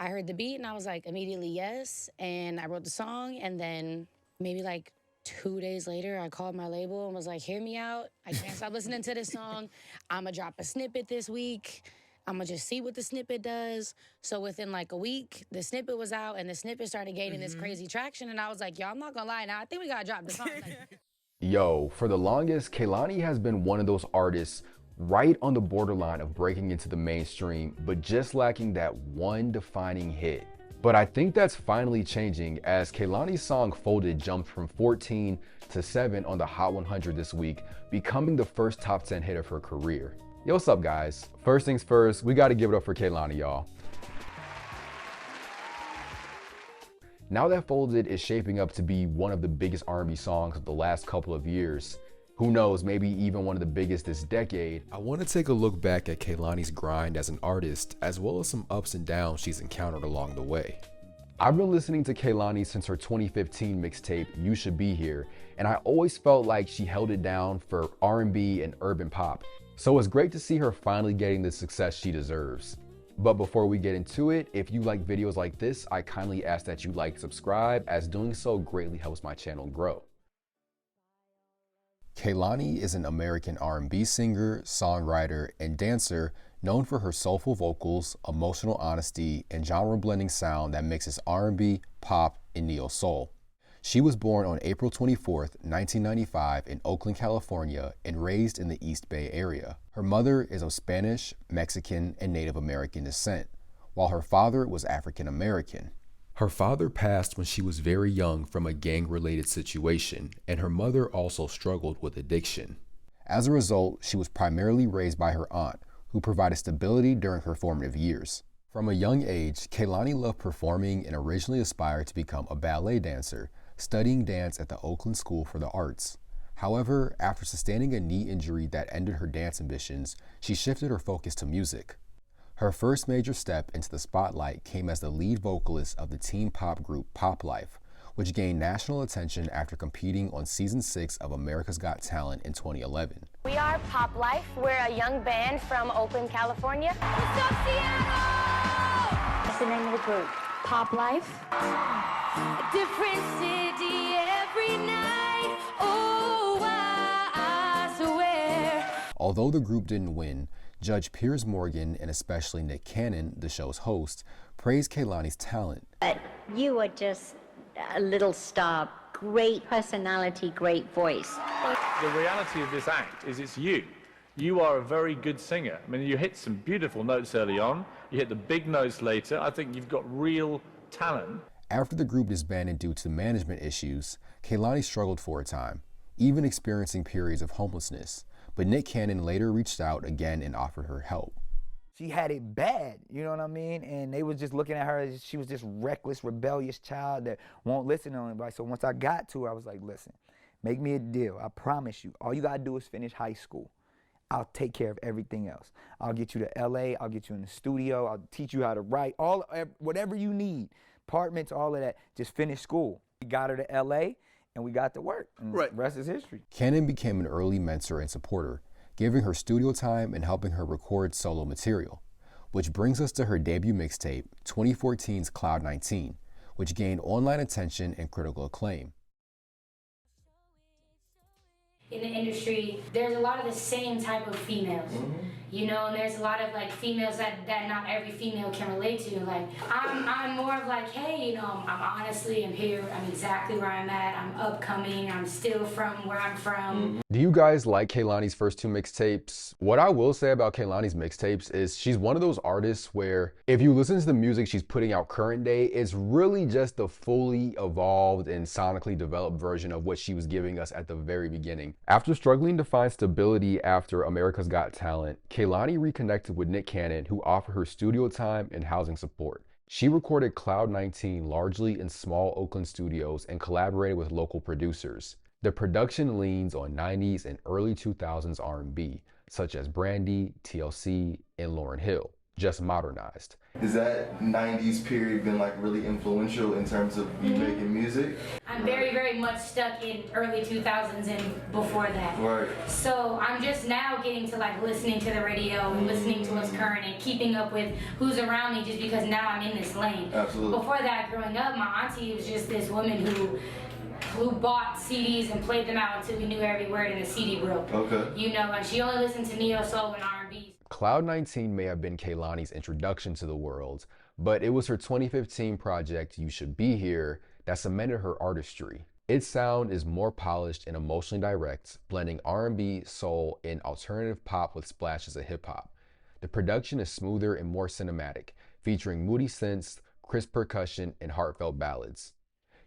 I heard the beat and I was like, immediately yes. And I wrote the song. And then maybe like 2 days later, I called my label and was like, hear me out. I can't stop listening to this song. I'm going to drop a snippet this week. I'm going to just see what the snippet does. So within like a week, the snippet was out and the snippet started gaining this crazy traction. And I was like, yo, I'm not going to lie now. I think we got to drop the song. Yo, for the longest, Kehlani has been one of those artists right on the borderline of breaking into the mainstream, but just lacking that one defining hit. But I think that's finally changing as Kehlani's song Folded jumped from 14 to 7 on the Hot 100 this week, becoming the first top 10 hit of her career. Yo, what's up guys? First things first, we gotta give it up for Kehlani, y'all. Now that Folded is shaping up to be one of the biggest R&B songs of the last couple of years, who knows, maybe even one of the biggest this decade, I want to take a look back at Kehlani's grind as an artist, as well as some ups and downs she's encountered along the way. I've been listening to Kehlani since her 2015 mixtape, You Should Be Here, and I always felt like she held it down for R&B and urban pop. So it's great to see her finally getting the success she deserves. But before we get into it, if you like videos like this, I kindly ask that you like, subscribe, as doing so greatly helps my channel grow. Kehlani is an American R&B singer, songwriter, and dancer known for her soulful vocals, emotional honesty, and genre-blending sound that mixes R&B, pop, and neo-soul. She was born on April 24th, 1995 in Oakland, California, and raised in the East Bay area. Her mother is of Spanish, Mexican, and Native American descent, while her father was African American. Her father passed when she was very young from a gang-related situation, and her mother also struggled with addiction. As a result, she was primarily raised by her aunt, who provided stability during her formative years. From a young age, Kehlani loved performing and originally aspired to become a ballet dancer, studying dance at the Oakland School for the Arts. However, after sustaining a knee injury that ended her dance ambitions, she shifted her focus to music. Her first major step into the spotlight came as the lead vocalist of the teen pop group Pop Life, which gained national attention after competing on season 6 of America's Got Talent in 2011. We are Pop Life. We're a young band from Oakland, California. What's up, Seattle? What's the name of the group? Pop Life. A different city every night. Oh, I swear. Although the group didn't win, Judge Piers Morgan and especially Nick Cannon, the show's host, praised Kehlani's talent. But you are just a little star. Great personality, great voice. The reality of this act is it's you. You are a very good singer. I mean, you hit some beautiful notes early on. You hit the big notes later. I think you've got real talent. After the group disbanded due to management issues, Kehlani struggled for a time, even experiencing periods of homelessness. But Nick Cannon later reached out again and offered her help. She had it bad, you know what I mean? And they was just looking at her as she was this reckless, rebellious child that won't listen to anybody. So once I got to her, I was like, listen, make me a deal. I promise you. All you gotta do is finish high school. I'll take care of everything else. I'll get you to LA, I'll get you in the studio, I'll teach you how to write, whatever you need, apartments, all of that, just finish school. We got her to LA and we got to work, and the rest is history. Cannon became an early mentor and supporter, giving her studio time and helping her record solo material. Which brings us to her debut mixtape, 2014's Cloud 19, which gained online attention and critical acclaim. In the industry, there's a lot of the same type of females, you know, and there's a lot of like females that not every female can relate to. Like, I'm more of like, hey, you know, I'm honestly, I'm here, I'm exactly where I'm at, I'm upcoming, I'm still from where I'm from. Do you guys like Kehlani's first 2 mixtapes? What I will say about Kehlani's mixtapes is she's one of those artists where if you listen to the music she's putting out current day, it's really just the fully evolved and sonically developed version of what she was giving us at the very beginning. After struggling to find stability after America's Got Talent, Kehlani reconnected with Nick Cannon, who offered her studio time and housing support. She recorded Cloud 19 largely in small Oakland studios and collaborated with local producers. The production leans on 90s and early 2000s R&B, such as Brandy, TLC, and Lauryn Hill. just modernized. Is that 90s period been like really influential in terms of you making music? I'm very, very much stuck in early 2000s and before that. Right. So I'm just now getting to like listening to the radio and listening to what's current and keeping up with who's around me just because now I'm in this lane. Absolutely. Before that, growing up, my auntie was just this woman who bought CDs and played them out until we knew every word and the CD broke. Okay. You know, and she only listened to neo soul and R&B. Cloud 19 may have been Kehlani's introduction to the world, but it was her 2015 project, You Should Be Here, that cemented her artistry. Its sound is more polished and emotionally direct, blending R&B, soul, and alternative pop with splashes of hip-hop. The production is smoother and more cinematic, featuring moody synths, crisp percussion, and heartfelt ballads.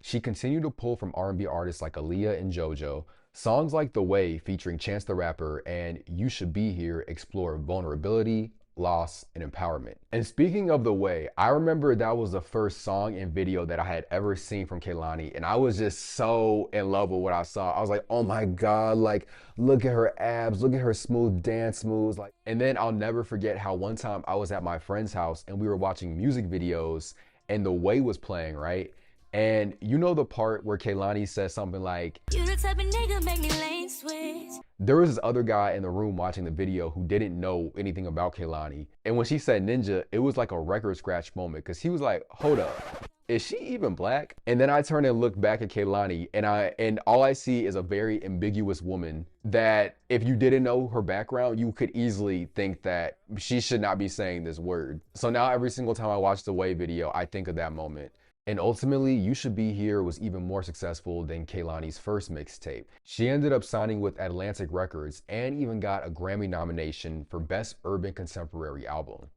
She continued to pull from R&B artists like Aaliyah and JoJo. Songs like The Way, featuring Chance the Rapper, and You Should Be Here explore vulnerability, loss, and empowerment. And speaking of The Way, I remember that was the first song and video that I had ever seen from Kehlani, and I was just so in love with what I saw. I was like, oh my God, like, look at her abs, look at her smooth dance moves. Like, and then I'll never forget how one time I was at my friend's house and we were watching music videos and The Way was playing, right? And you know the part where Kehlani says something like, "You the type of nigga make me lane switch." There was this other guy in the room watching the video who didn't know anything about Kehlani. And when she said ninja, it was like a record scratch moment because he was like, hold up, is she even black? And then I turn and look back at Kehlani and all I see is a very ambiguous woman that if you didn't know her background, you could easily think that she should not be saying this word. So now every single time I watch the Way video, I think of that moment. And ultimately, You Should Be Here was even more successful than Kehlani's first mixtape. She ended up signing with Atlantic Records and even got a Grammy nomination for Best Urban Contemporary Album.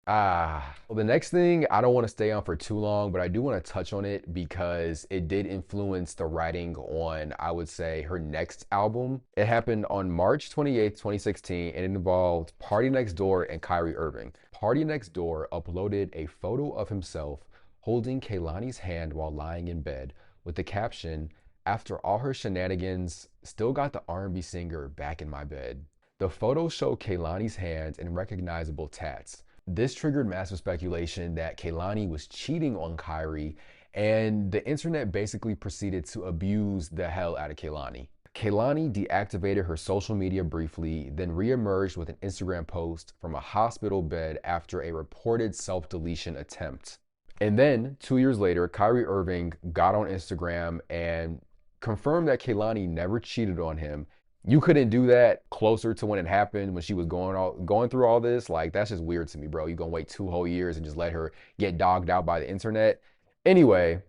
Well, the next thing I don't want to stay on for too long, but I do want to touch on it because it did influence the writing on, I would say, her next album. It happened on March 28th, 2016, and it involved Party Next Door and Kyrie Irving. Party Next Door uploaded a photo of himself holding Kehlani's hand while lying in bed with the caption, "After all her shenanigans, still got the R&B singer back in my bed." The photo showed Kehlani's hands and recognizable tats. This triggered massive speculation that Kehlani was cheating on Kyrie, and the internet basically proceeded to abuse the hell out of Kehlani. Kehlani deactivated her social media briefly, then reemerged with an Instagram post from a hospital bed after a reported self-deletion attempt. And then, 2 years later, Kyrie Irving got on Instagram and confirmed that Kehlani never cheated on him. You couldn't do that closer to when it happened, when she was going through all this. Like, that's just weird to me, bro. You gonna wait 2 whole years and just let her get dogged out by the internet? Anyway.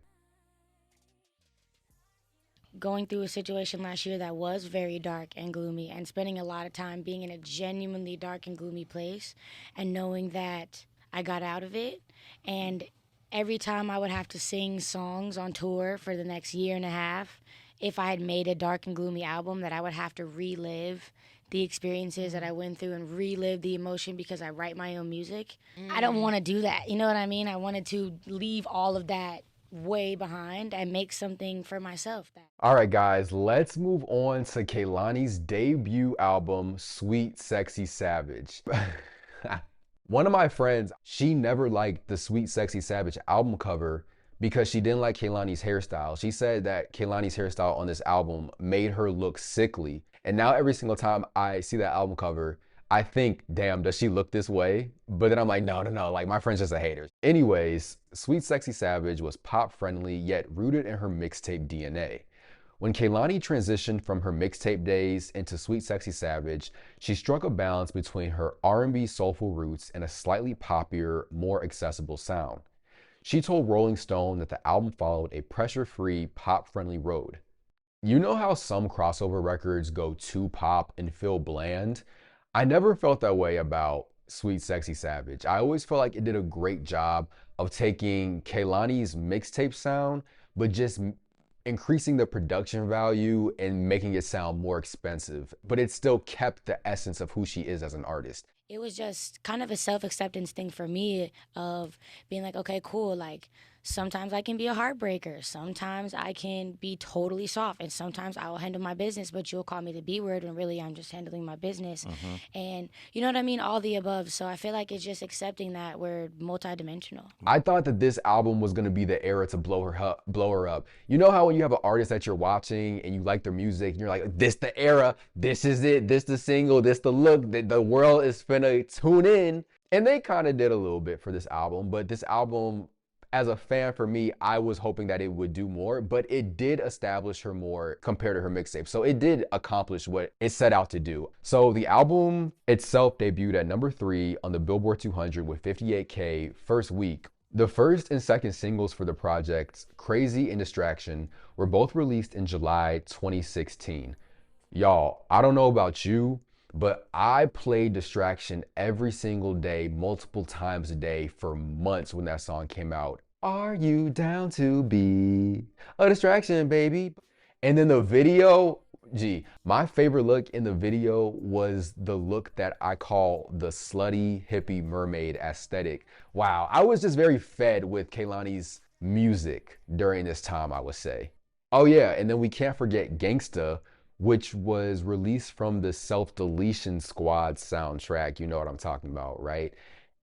Going through a situation last year that was very dark and gloomy and spending a lot of time being in a genuinely dark and gloomy place and knowing that I got out of it. And every time I would have to sing songs on tour for the next year and a half, if I had made a dark and gloomy album, that I would have to relive the experiences that I went through and relive the emotion because I write my own music. I don't want to do that. You know what I mean? I wanted to leave all of that way behind and make something for myself. All right, guys, let's move on to Kehlani's debut album, Sweet Sexy Savage. One of my friends, she never liked the Sweet Sexy Savage album cover because she didn't like Kehlani's hairstyle. She said that Kehlani's hairstyle on this album made her look sickly. And now every single time I see that album cover, I think, damn, does she look this way? But then I'm like, no, like my friend's just a hater. Anyways, Sweet Sexy Savage was pop friendly, yet rooted in her mixtape DNA. When Kehlani transitioned from her mixtape days into Sweet Sexy Savage, she struck a balance between her R&B soulful roots and a slightly poppier, more accessible sound. She told Rolling Stone that the album followed a pressure-free, pop-friendly road. You know how some crossover records go too pop and feel bland? I never felt that way about Sweet Sexy Savage. I always felt like it did a great job of taking Kehlani's mixtape sound, but just increasing the production value and making it sound more expensive. But it still kept the essence of who she is as an artist. It was just kind of a self-acceptance thing for me of being like, okay, cool, like Sometimes I can be a heartbreaker. Sometimes I can be totally soft. And sometimes I will handle my business, but you'll call me the B word when really I'm just handling my business. And you know what I mean? All the above. So I feel like it's just accepting that we're multidimensional. I thought that this album was gonna be the era to blow her up. You know how when you have an artist that you're watching and you like their music, and you're like, this the era, this is it, this the single, this the look, the world is finna tune in. And they kind of did a little bit for this album, but this album, as a fan, for me, I was hoping that it would do more, but it did establish her more compared to her mixtape. So it did accomplish what it set out to do. So the album itself debuted at number 3 on the Billboard 200 with 58K first week. The first and second singles for the project, Crazy and Distraction, were both released in July 2016. Y'all, I don't know about you, but I played Distraction every single day, multiple times a day for months when that song came out. Are you down to be a distraction, baby? And then the video, gee, my favorite look in the video was the look that I call the slutty hippie mermaid aesthetic. Wow, I was just very fed with Kehlani's music during this time, I would say. Oh yeah, and then we can't forget Gangsta, which was released from the Self-Deletion Squad soundtrack. You know what I'm talking about, right?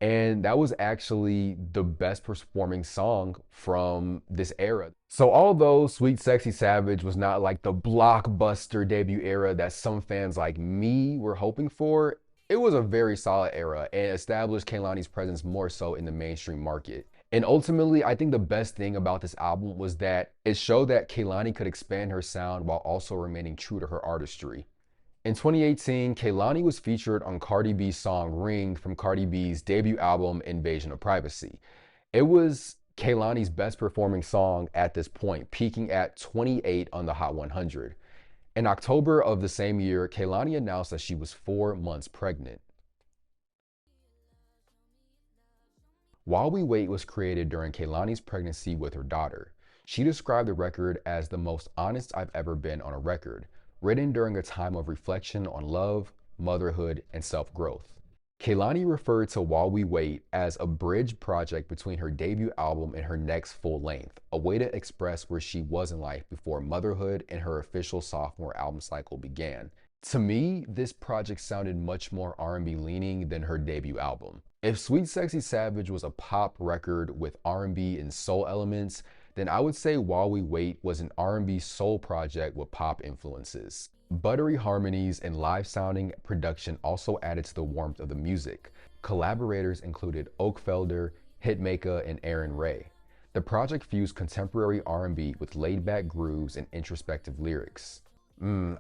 And that was actually the best performing song from this era. So although Sweet Sexy Savage was not like the blockbuster debut era that some fans like me were hoping for, it was a very solid era and established Kehlani's presence more so in the mainstream market. And ultimately, I think the best thing about this album was that it showed that Kehlani could expand her sound while also remaining true to her artistry. In 2018, Kehlani was featured on Cardi B's song Ring from Cardi B's debut album, Invasion of Privacy. It was Kehlani's best performing song at this point, peaking at 28 on the Hot 100. In October of the same year, Kehlani announced that she was 4 months pregnant. While We Wait was created during Kehlani's pregnancy with her daughter. She described the record as the most honest I've ever been on a record, written during a time of reflection on love, motherhood, and self-growth. Kehlani referred to While We Wait as a bridge project between her debut album and her next full length, a way to express where she was in life before motherhood and her official sophomore album cycle began. To me, this project sounded much more R&B leaning than her debut album. If Sweet Sexy Savage was a pop record with R&B and soul elements, then I would say While We Wait was an R&B soul project with pop influences. Buttery harmonies and live sounding production also added to the warmth of the music. Collaborators included Oak Felder, Hitmaker, and Aaron Ray. The project fused contemporary R&B with laid-back grooves and introspective lyrics.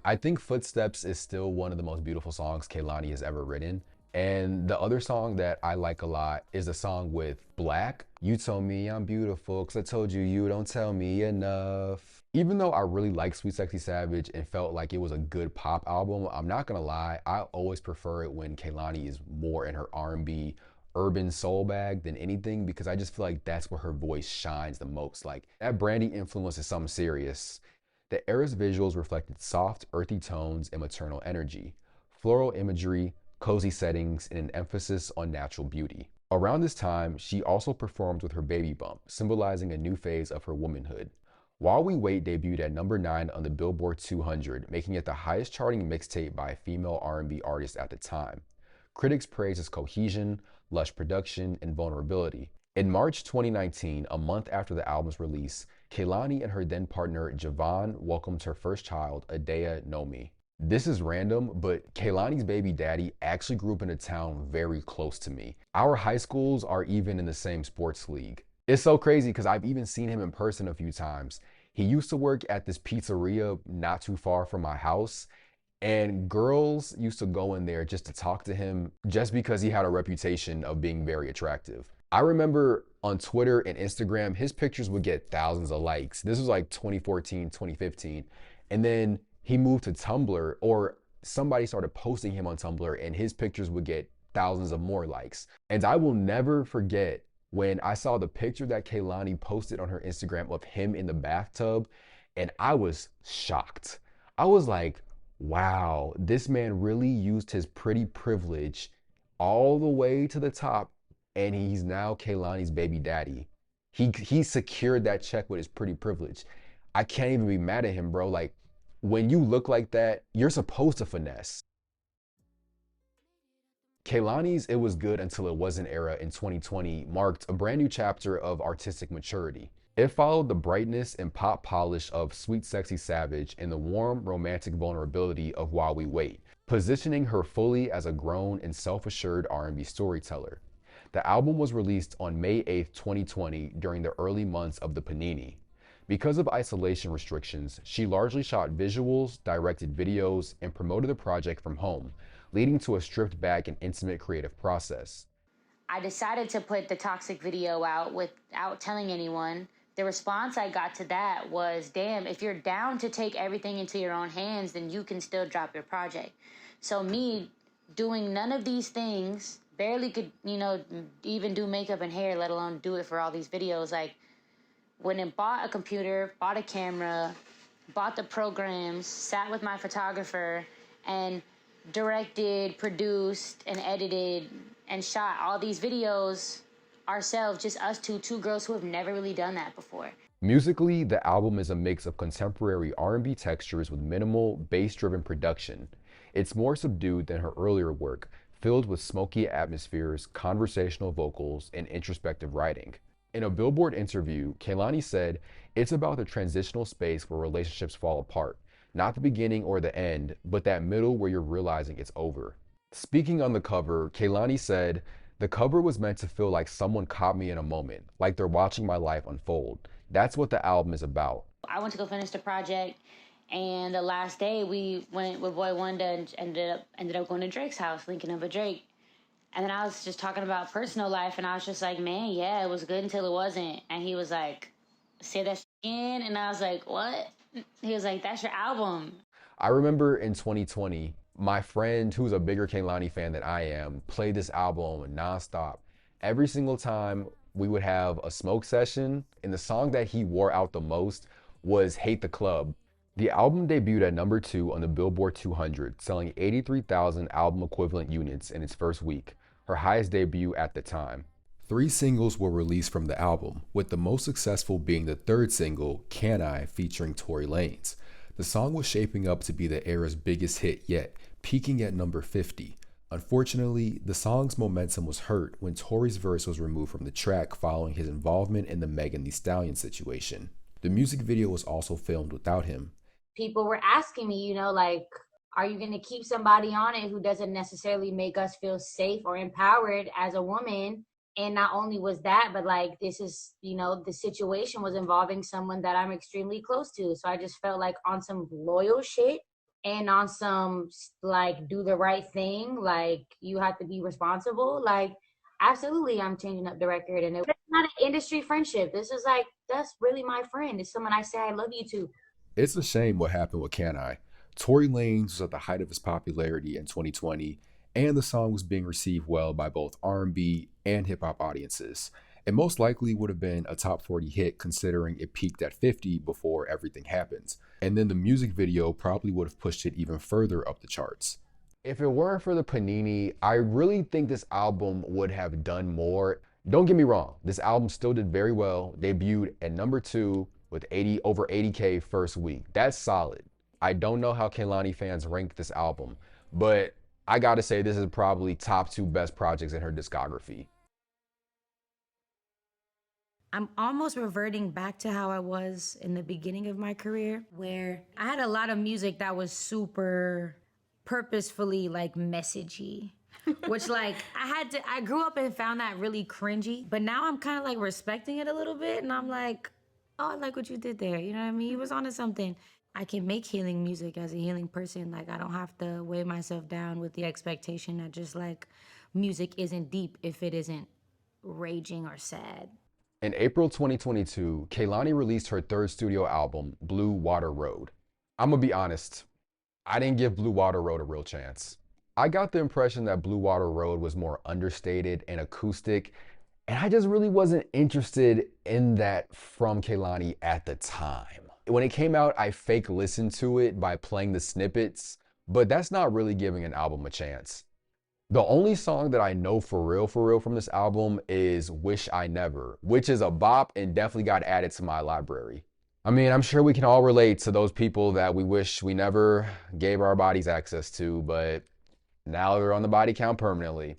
I think Footsteps is still one of the most beautiful songs Kehlani has ever written. And the other song that I like a lot is a song with Black. You told me I'm beautiful, cause I told you you don't tell me enough. Even though I really like Sweet Sexy Savage and felt like it was a good pop album, I'm not gonna lie, I always prefer it when Kehlani is more in her R&B urban soul bag than anything, because I just feel like that's where her voice shines the most. Like, that Brandy influence is something serious. The era's visuals reflected soft, earthy tones and maternal energy, floral imagery, cozy settings, and an emphasis on natural beauty. Around this time, she also performed with her baby bump, symbolizing a new phase of her womanhood. While We Wait debuted at number 9 on the Billboard 200, making it the highest charting mixtape by a female R&B artist at the time. Critics praised its cohesion, lush production, and vulnerability. In March 2019, a month after the album's release, Kehlani and her then partner Javon welcomed her first child, Adea Nomi. This is random, but Kehlani's baby daddy actually grew up in a town very close to me. Our high schools are even in the same sports league. It's so crazy because I've even seen him in person a few times. He used to work at this pizzeria not too far from my house, and girls used to go in there just to talk to him just because he had a reputation of being very attractive. I remember on Twitter and Instagram, his pictures would get thousands of likes. This was like 2014, 2015. And then he moved to Tumblr, or somebody started posting him on Tumblr, and his pictures would get thousands of more likes. And I will never forget when I saw the picture that Kehlani posted on her Instagram of him in the bathtub, and I was shocked. I was like, wow, this man really used his pretty privilege all the way to the top, and he's now Kehlani's baby daddy. He secured that check with his pretty privilege. I can't even be mad at him, bro. Like, when you look like that, you're supposed to finesse. Kehlani's It Was Good Until It Wasn't era in 2020 marked a brand new chapter of artistic maturity. It followed the brightness and pop polish of Sweet Sexy Savage and the warm romantic vulnerability of While We Wait, positioning her fully as a grown and self-assured R&B storyteller. The album was released on May 8, 2020 during the early months of the Panini. Because of isolation restrictions, she largely shot visuals, directed videos, and promoted the project from home, leading to a stripped back and intimate creative process. I decided to put the Toxic video out without telling anyone. The response I got to that was, damn, if you're down to take everything into your own hands, then you can still drop your project. So me doing none of these things, barely could, even do makeup and hair, let alone do it for all these videos. Like, went and bought a computer, bought a camera, bought the programs, sat with my photographer, and directed, produced, and edited, and shot all these videos ourselves, just us two girls who have never really done that before. Musically, the album is a mix of contemporary R&B textures with minimal, bass-driven production. It's more subdued than her earlier work, filled with smoky atmospheres, conversational vocals, and introspective writing. In a Billboard interview, Kehlani said, "It's about the transitional space where relationships fall apart. Not the beginning or the end, but that middle where you're realizing it's over." Speaking on the cover, Kehlani said, "The cover was meant to feel like someone caught me in a moment, like they're watching my life unfold. That's what the album is about." I went to go finish the project, and the last day we went with Boy Wonder and ended up going to Drake's house, linking up with Drake. And then I was just talking about personal life, and I was just like, man, yeah, it was good until it wasn't. And he was like, say that again? And I was like, what? He was like, that's your album. I remember in 2020, my friend, who's a bigger Kehlani fan than I am, played this album nonstop. Every single time we would have a smoke session, and the song that he wore out the most was Hate the Club. The album debuted at number 2 on the Billboard 200, selling 83,000 album equivalent units in its first week, her highest debut at the time. 3 singles were released from the album, with the most successful being the third single, Can I, featuring Tory Lanez. The song was shaping up to be the era's biggest hit yet, peaking at number 50. Unfortunately, the song's momentum was hurt when Tory's verse was removed from the track following his involvement in the Megan Thee Stallion situation. The music video was also filmed without him. People were asking me, like, are you going to keep somebody on it who doesn't necessarily make us feel safe or empowered as a woman? And not only was that, but like, this is, the situation was involving someone that I'm extremely close to. So I just felt like on some loyal shit and on some like, do the right thing. Like, you have to be responsible. Like, absolutely, I'm changing up the record. And it's not an industry friendship. This is like, that's really my friend. It's someone I say I love you to. It's a shame what happened with Can I. Tory Lanez was at the height of his popularity in 2020, and the song was being received well by both R&B and hip-hop audiences. It most likely would have been a top 40 hit considering it peaked at 50 before everything happened. And then the music video probably would have pushed it even further up the charts. If it weren't for the Panini, I really think this album would have done more. Don't get me wrong, this album still did very well, debuted at number 2 with over 80K first week. That's solid. I don't know how Kehlani fans rank this album, but I gotta say this is probably top 2 best projects in her discography. I'm almost reverting back to how I was in the beginning of my career, where I had a lot of music that was super purposefully like messagey. Which like I grew up and found that really cringy, but now I'm kind of like respecting it a little bit, and I'm like, oh, I like what you did there. You know what I mean? You was onto something. I can make healing music as a healing person. Like, I don't have to weigh myself down with the expectation that just like music isn't deep if it isn't raging or sad. In April 2022, Kehlani released her third studio album, Blue Water Road. I'm gonna be honest, I didn't give Blue Water Road a real chance. I got the impression that Blue Water Road was more understated and acoustic, and I just really wasn't interested in that from Kehlani at the time. When it came out, I fake listened to it by playing the snippets, but that's not really giving an album a chance. The only song that I know for real from this album is Wish I Never, which is a bop and definitely got added to my library. I mean, I'm sure we can all relate to those people that we wish we never gave our bodies access to, but now they're on the body count permanently.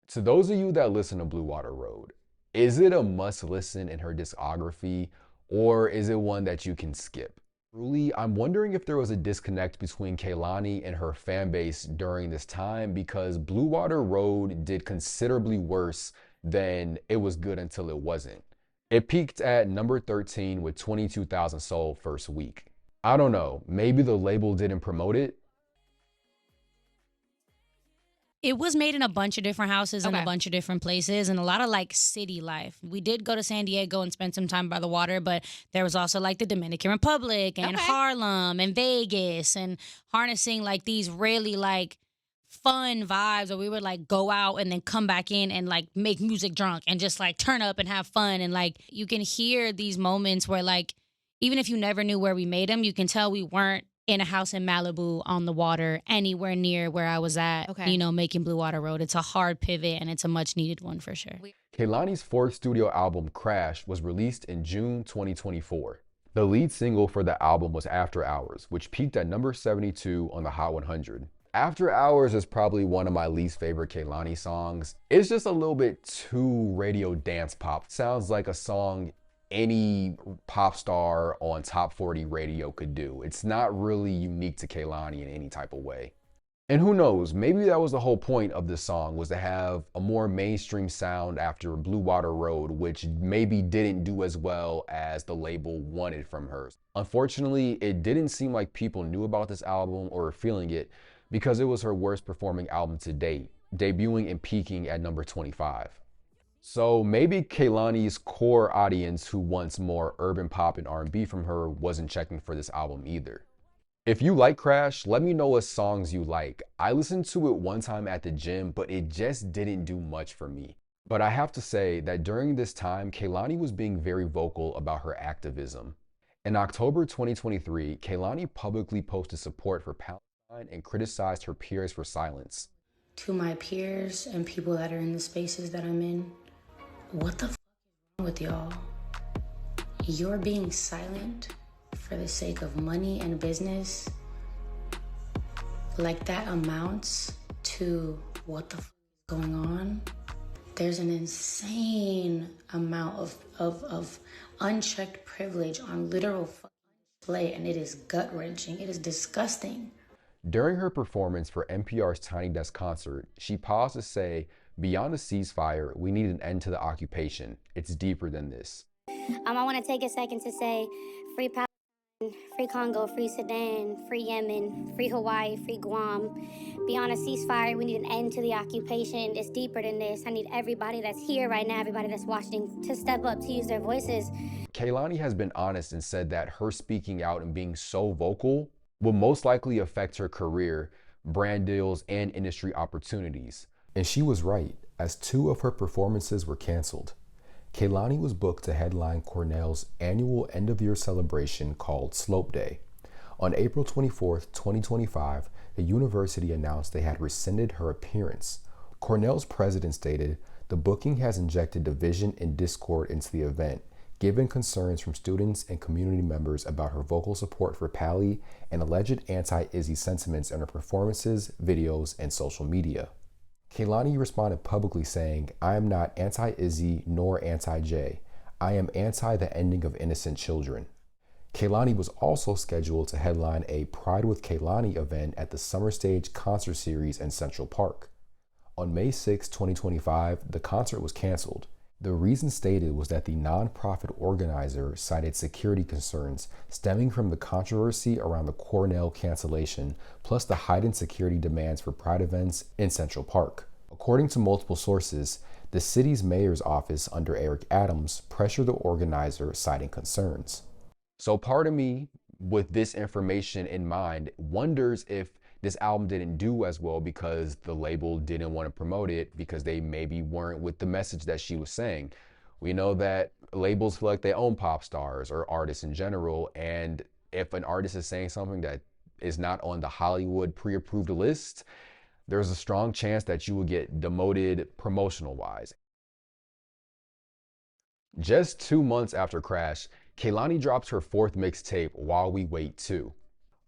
To those of you that listen to Blue Water Road, is it a must listen in her discography, or is it one that you can skip? Truly, I'm wondering if there was a disconnect between Kehlani and her fan base during this time, because Blue Water Road did considerably worse than It Was Good Until It Wasn't. It peaked at number 13 with 22,000 sold first week. I don't know, maybe the label didn't promote it. It was made in a bunch of different houses in Okay. a bunch of different places and a lot of like city life. We did go to San Diego and spend some time by the water, but there was also like the Dominican Republic and Okay. Harlem and Vegas and harnessing like these really like fun vibes where we would like go out and then come back in and like make music drunk and just like turn up and have fun. And like you can hear these moments where like even if you never knew where we made them, you can tell we weren't in a house in Malibu on the water anywhere near where I was at, Okay. you know, making Blue Water Road. It's a hard pivot and it's a much needed one for sure. Kehlani's fourth studio album, Crash, was released in June 2024. The lead single for the album was After Hours, which peaked at number 72 on the Hot 100. After Hours is probably one of my least favorite Kehlani songs. It's just a little bit too radio dance pop. Sounds like a song any pop star on Top 40 radio could do. It's not really unique to Kehlani in any type of way. And who knows, maybe that was the whole point of this song, was to have a more mainstream sound after Blue Water Road, which maybe didn't do as well as the label wanted from her. Unfortunately, it didn't seem like people knew about this album or were feeling it, because it was her worst performing album to date, debuting and peaking at number 25. So maybe Kehlani's core audience, who wants more urban pop and R&B from her, wasn't checking for this album either. If you like Crash, let me know what songs you like. I listened to it one time at the gym, but it just didn't do much for me. But I have to say that during this time, Kehlani was being very vocal about her activism. In October 2023, Kehlani publicly posted support for Palestine and criticized her peers for silence. To my peers and people that are in the spaces that I'm in, what the f is wrong with y'all? You're being silent for the sake of money and business. Like that amounts to what the f is going on? There's an insane amount of unchecked privilege on literal fucking display, and it is gut-wrenching. It is disgusting. During her performance for NPR's Tiny Desk concert, she paused to say, "Beyond the ceasefire, we need an end to the occupation. It's deeper than this." I want to take a second to say free Palestine, free Congo, free Sudan, free Yemen, free Hawaii, free Guam. Beyond a ceasefire, we need an end to the occupation. It's deeper than this. I need everybody that's here right now, everybody that's watching, to step up, to use their voices. Kehlani has been honest and said that her speaking out and being so vocal will most likely affect her career, brand deals, and industry opportunities. And she was right, as 2 of her performances were canceled. Kehlani was booked to headline Cornell's annual end-of-year celebration called Slope Day. On April 24th, 2025, the university announced they had rescinded her appearance. Cornell's president stated, "The booking has injected division and discord into the event, given concerns from students and community members about her vocal support for Pally and alleged anti-Izzy sentiments in her performances, videos, and social media." Kehlani responded publicly saying, "I am not anti-Izzy nor anti-Jay. I am anti the ending of innocent children." Kehlani was also scheduled to headline a Pride with Kehlani event at the Summer Stage Concert Series in Central Park. On May 6, 2025, the concert was canceled. The reason stated was that the nonprofit organizer cited security concerns stemming from the controversy around the Cornell cancellation, plus the heightened security demands for Pride events in Central Park. According to multiple sources, the city's mayor's office under Eric Adams pressured the organizer, citing concerns. So part of me, with this information in mind, wonders if this album didn't do as well because the label didn't want to promote it, because they maybe weren't with the message that she was saying. We know that labels feel like they own pop stars or artists in general, and if an artist is saying something that is not on the Hollywood pre-approved list, there's a strong chance that you will get demoted promotional-wise. Just 2 months after Crash, Kehlani drops her 4th mixtape, While We Wait 2.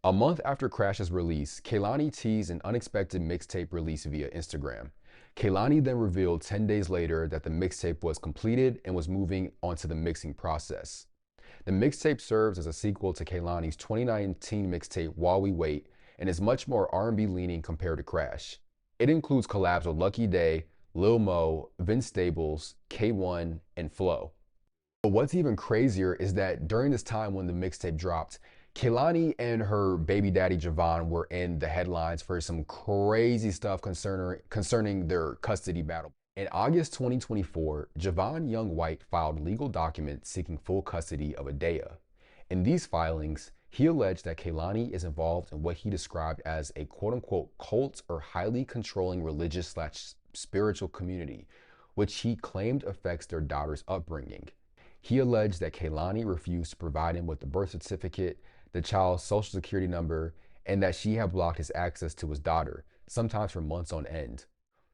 A month after Crash's release, Kehlani teased an unexpected mixtape release via Instagram. Kehlani then revealed 10 days later that the mixtape was completed and was moving on to the mixing process. The mixtape serves as a sequel to Kehlani's 2019 mixtape While We Wait and is much more R&B leaning compared to Crash. It includes collabs with Lucky Daye, Lil Mo, Vince Staples, K1, and Flo. But what's even crazier is that during this time when the mixtape dropped, Kehlani and her baby daddy Javon were in the headlines for some crazy stuff concerning their custody battle. In August 2024, Javon Young White filed legal documents seeking full custody of Adaya. In these filings, he alleged that Kehlani is involved in what he described as a quote-unquote cult or highly controlling religious/spiritual community, which he claimed affects their daughter's upbringing. He alleged that Kehlani refused to provide him with the birth certificate, the child's social security number, and that she had blocked his access to his daughter, sometimes for months on end.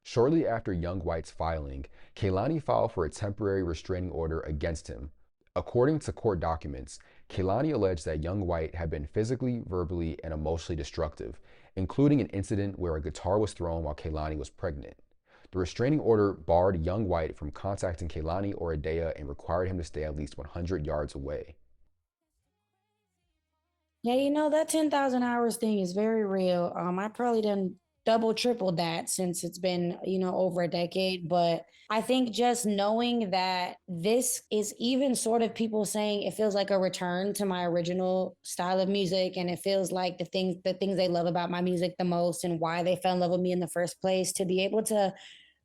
Shortly after Young White's filing, Kehlani filed for a temporary restraining order against him. According to court documents, Kehlani alleged that Young White had been physically, verbally, and emotionally destructive, including an incident where a guitar was thrown while Kehlani was pregnant. The restraining order barred Young White from contacting Kehlani or Adaya and required him to stay at least 100 yards away. Yeah, you know, that 10,000 hours thing is very real. I probably done double, triple that since it's been, over a decade. But I think just knowing that this is even sort of people saying it feels like a return to my original style of music. And it feels like the things they love about my music the most and why they fell in love with me in the first place, to be able to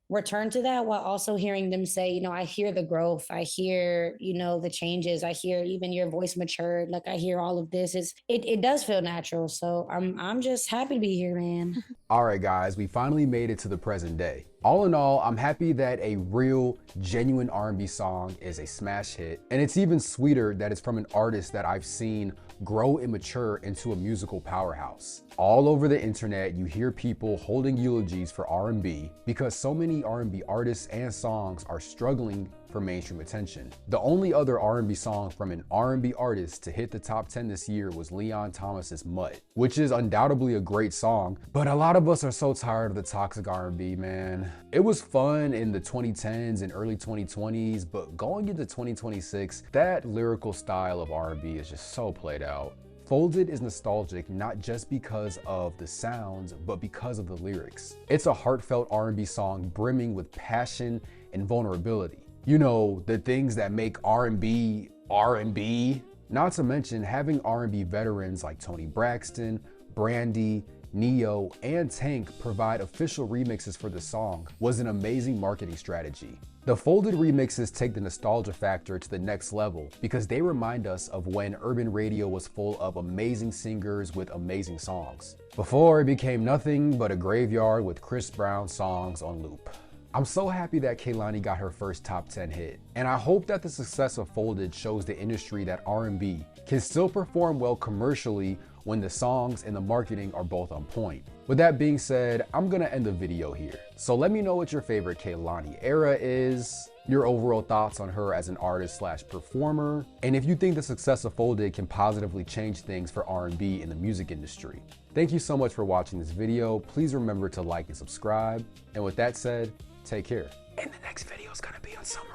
return to that while also hearing them say, I hear the growth, I hear, the changes, I hear even your voice matured, like I hear all of this. It does feel natural. So I'm just happy to be here, man. All right, guys, we finally made it to the present day. All in all, I'm happy that a real, genuine R&B song is a smash hit. And it's even sweeter that it's from an artist that I've seen grow and mature into a musical powerhouse. All over the internet, you hear people holding eulogies for R&B because so many R&B artists and songs are struggling for mainstream attention. The only other R&B song from an R&B artist to hit the top 10 this year was Leon Thomas's Mutt, which is undoubtedly a great song, but a lot of us are so tired of the toxic R&B, man. It was fun in the 2010s and early 2020s, but going into 2026, that lyrical style of R&B is just so played out. Folded is nostalgic not just because of the sounds, but because of the lyrics. It's a heartfelt R&B song brimming with passion and vulnerability. You know, the things that make R&B, R&B. Not to mention having R&B veterans like Toni Braxton, Brandy, Neo, and Tank provide official remixes for the song was an amazing marketing strategy. The Folded remixes take the nostalgia factor to the next level because they remind us of when urban radio was full of amazing singers with amazing songs, before it became nothing but a graveyard with Chris Brown songs on loop. I'm so happy that Kehlani got her first top 10 hit, and I hope that the success of Folded shows the industry that R&B can still perform well commercially when the songs and the marketing are both on point. With that being said, I'm gonna end the video here. So let me know what your favorite Kehlani era is, your overall thoughts on her as an artist/performer, and if you think the success of Folded can positively change things for R&B in the music industry. Thank you so much for watching this video. Please remember to like and subscribe. And with that said, take care. And the next video is gonna be on summer.